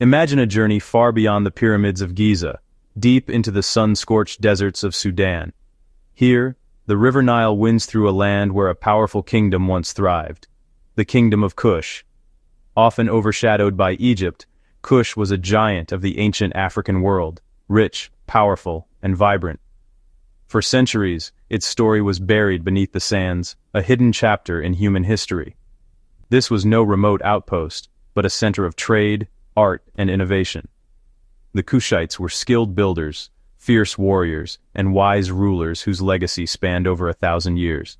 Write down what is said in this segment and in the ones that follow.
Imagine a journey far beyond the pyramids of Giza, deep into the sun-scorched deserts of Sudan. Here, the River Nile winds through a land where a powerful kingdom once thrived, the Kingdom of Kush. Often overshadowed by Egypt, Kush was a giant of the ancient African world, rich, powerful, and vibrant. For centuries, its story was buried beneath the sands, a hidden chapter in human history. This was no remote outpost, but a center of trade, art, and innovation. The Kushites were skilled builders, fierce warriors, and wise rulers whose legacy spanned over 1,000 years.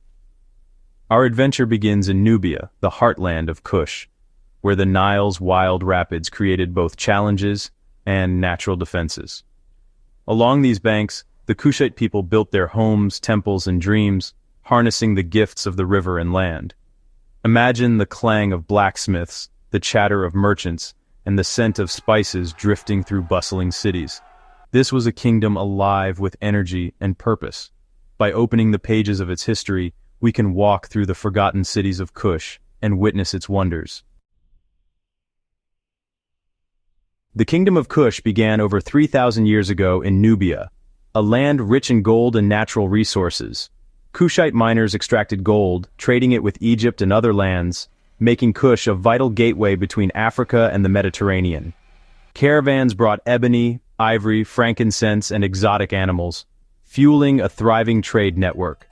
Our adventure begins in Nubia, the heartland of Kush, where the Nile's wild rapids created both challenges and natural defenses. Along these banks, the Kushite people built their homes, temples, and dreams, harnessing the gifts of the river and land. Imagine the clang of blacksmiths, the chatter of merchants, and the scent of spices drifting through bustling cities. This was a kingdom alive with energy and purpose. By opening the pages of its history, we can walk through the forgotten cities of Kush and witness its wonders. The Kingdom of Kush began over 3,000 years ago in Nubia, a land rich in gold and natural resources. Kushite miners extracted gold, trading it with Egypt and other lands, making Kush a vital gateway between Africa and the Mediterranean. Caravans brought ebony, ivory, frankincense, and exotic animals, fueling a thriving trade network.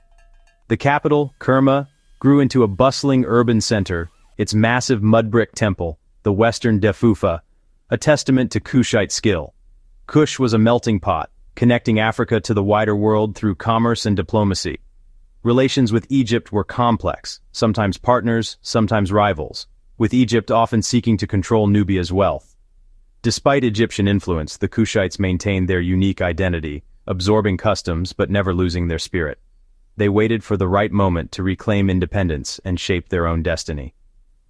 The capital, Kerma, grew into a bustling urban center, its massive mud brick temple, the Western Defufa, a testament to Kushite skill. Kush was a melting pot, connecting Africa to the wider world through commerce and diplomacy. Relations with Egypt were complex, sometimes partners, sometimes rivals, with Egypt often seeking to control Nubia's wealth. Despite Egyptian influence, the Kushites maintained their unique identity, absorbing customs but never losing their spirit. They waited for the right moment to reclaim independence and shape their own destiny.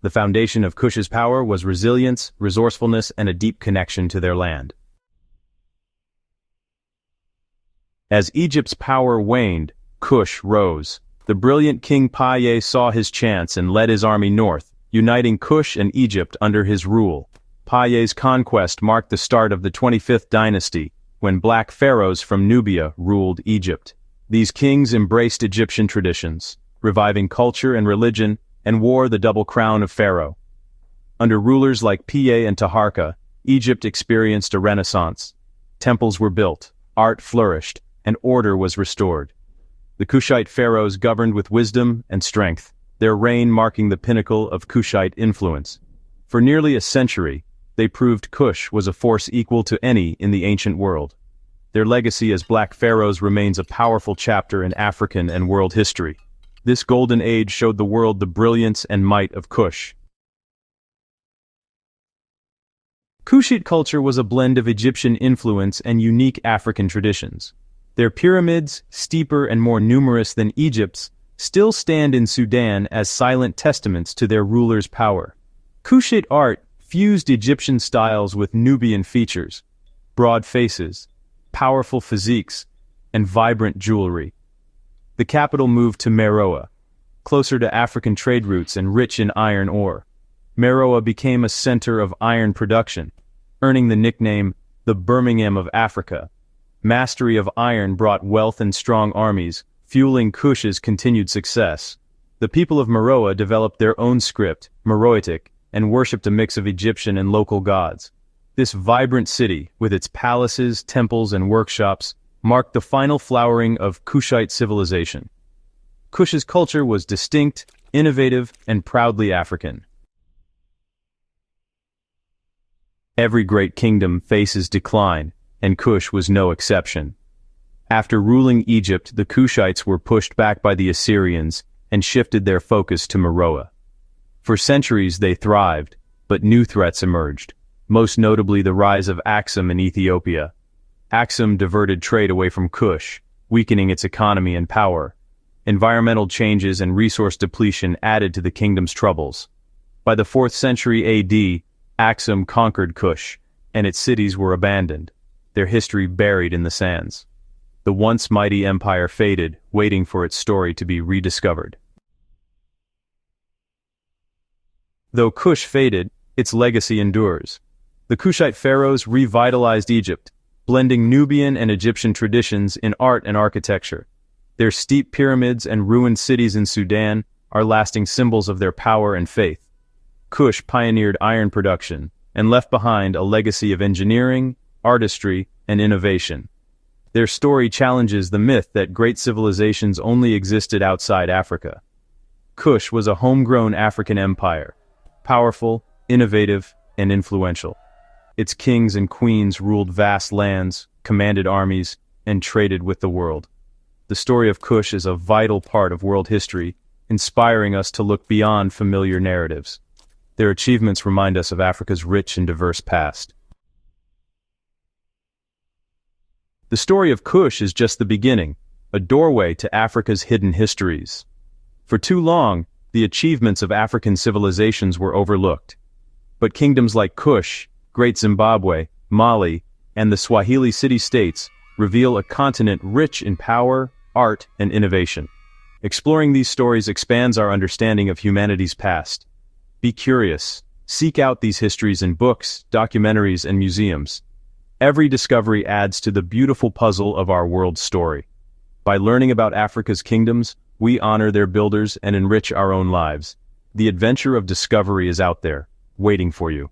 The foundation of Kush's power was resilience, resourcefulness, and a deep connection to their land. As Egypt's power waned, Kush rose. The brilliant King Piye saw his chance and led his army north, uniting Kush and Egypt under his rule. Piye's conquest marked the start of the 25th dynasty, when black pharaohs from Nubia ruled Egypt. These kings embraced Egyptian traditions, reviving culture and religion, and wore the double crown of pharaoh. Under rulers like Piye and Taharka, Egypt experienced a renaissance. Temples were built, art flourished, and order was restored. The Kushite pharaohs governed with wisdom and strength, their reign marking the pinnacle of Kushite influence. For nearly a century, they proved Kush was a force equal to any in the ancient world. Their legacy as black pharaohs remains a powerful chapter in African and world history. This golden age showed the world the brilliance and might of Kush. Kushite culture was a blend of Egyptian influence and unique African traditions. Their pyramids, steeper and more numerous than Egypt's, still stand in Sudan as silent testaments to their rulers' power. Kushite art fused Egyptian styles with Nubian features, broad faces, powerful physiques, and vibrant jewelry. The capital moved to Meroë, closer to African trade routes and rich in iron ore. Meroë became a center of iron production, earning the nickname the Birmingham of Africa. Mastery of iron brought wealth and strong armies, fueling Kush's continued success. The people of Meroë developed their own script, Meroitic, and worshipped a mix of Egyptian and local gods. This vibrant city, with its palaces, temples, and workshops, marked the final flowering of Kushite civilization. Kush's culture was distinct, innovative, and proudly African. Every great kingdom faces decline, and Kush was no exception. After ruling Egypt, the Kushites were pushed back by the Assyrians and shifted their focus to Meroë. For centuries they thrived, but new threats emerged, most notably the rise of Aksum in Ethiopia. Aksum diverted trade away from Kush, weakening its economy and power. Environmental changes and resource depletion added to the kingdom's troubles. By the 4th century AD, Aksum conquered Kush, and its cities were abandoned, their history buried in the sands. The once mighty empire faded, waiting for its story to be rediscovered. Though Kush faded, its legacy endures. The Kushite Pharaohs revitalized Egypt, blending Nubian and Egyptian traditions in art and architecture. Their steep pyramids and ruined cities in Sudan are lasting symbols of their power and faith. Kush pioneered iron production and left behind a legacy of engineering, artistry, and innovation. Their story challenges the myth that great civilizations only existed outside Africa. Kush was a homegrown African empire, powerful, innovative, and influential. Its kings and queens ruled vast lands, commanded armies, and traded with the world. The story of Kush is a vital part of world history, inspiring us to look beyond familiar narratives. Their achievements remind us of Africa's rich and diverse past. The story of Kush is just the beginning, a doorway to Africa's hidden histories. For too long, the achievements of African civilizations were overlooked. But kingdoms like Kush, Great Zimbabwe, Mali, and the Swahili city-states reveal a continent rich in power, art, and innovation. Exploring these stories expands our understanding of humanity's past. Be curious. Seek out these histories in books, documentaries, and museums. Every discovery adds to the beautiful puzzle of our world's story. By learning about Africa's kingdoms, we honor their builders and enrich our own lives. The adventure of discovery is out there, waiting for you.